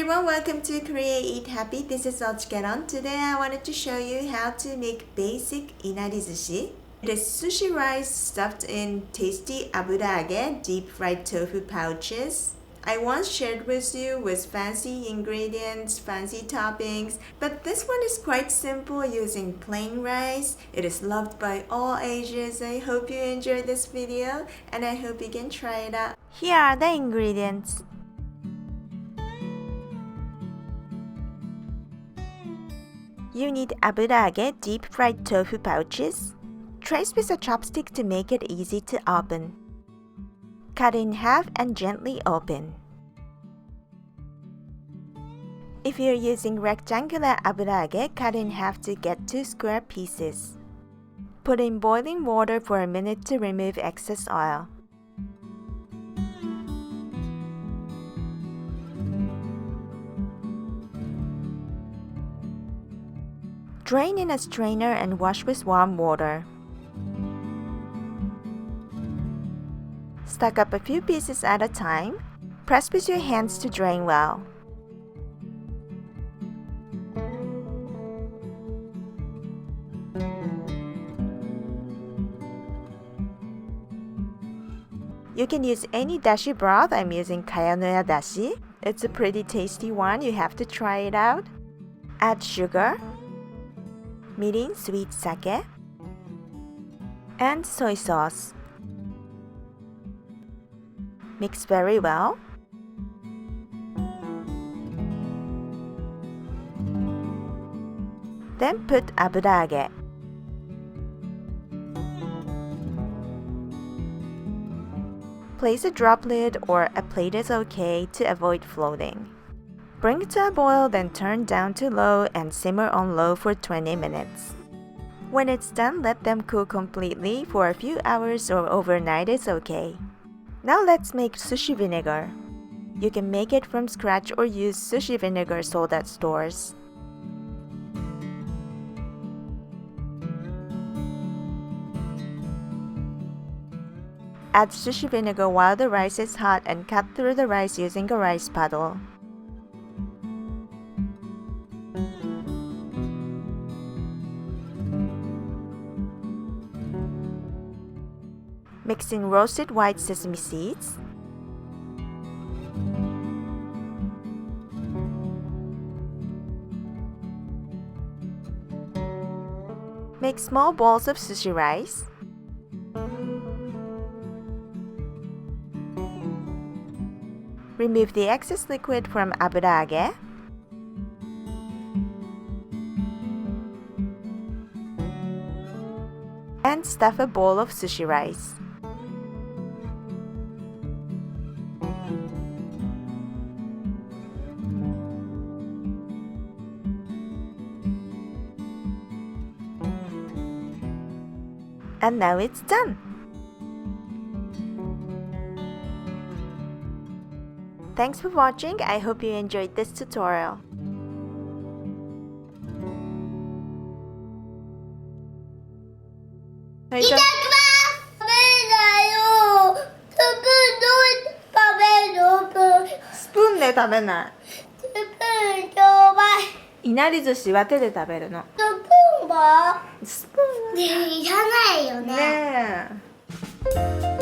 everyone, welcome to Korea Eat Happy. This is OCHIKERON. Today I wanted to show you how to make basic Inarizushi. It is sushi rice stuffed in tasty Aburaage deep fried tofu pouches. I once shared with you with fancy ingredients, fancy toppings, but this one is quite simple using plain rice. It is loved by all ages. I hope you enjoyed this video and I hope you can try it out. Here are the ingredients. You need Aburaage deep fried tofu pouches. Trace with a chopstick to make it easy to open. Cut in half and gently open. If you're using rectangular Aburaage, cut in half to get 2 square pieces. Put in boiling water for a minute to remove excess oil. Drain in a strainer and wash with warm water. Stack up a few pieces at a time. Press with your hands to drain well. You can use any dashi broth. I'm using Kayanoya Dashi. It's a pretty tasty one. You have to try it out. Add sugar, mirin sweet sake, and soy sauce. Mix very well. Then put Aburaage. Place a drop lid or a plate is okay to avoid floating. Bring it to a boil, then turn down to low and simmer on low for 20 minutes. When it's done, let them cool completely for a few hours or overnight is okay. Now let's make sushi vinegar. You can make it from scratch or use sushi vinegar sold at stores. Add sushi vinegar while the rice is hot and cut through the rice using a rice paddle. Mix in roasted white sesame seeds, make small balls of sushi rice, remove the excess liquid from Aburaage, and stuff a bowl of sushi rice. And now it's done! Thanks for watching. I hope you enjoyed this tutorial. 스푼 내 食べない。スプーンちょうだい。いなり寿司は手で食べるの。スプーンは？スプーンいらないよね。ねえ。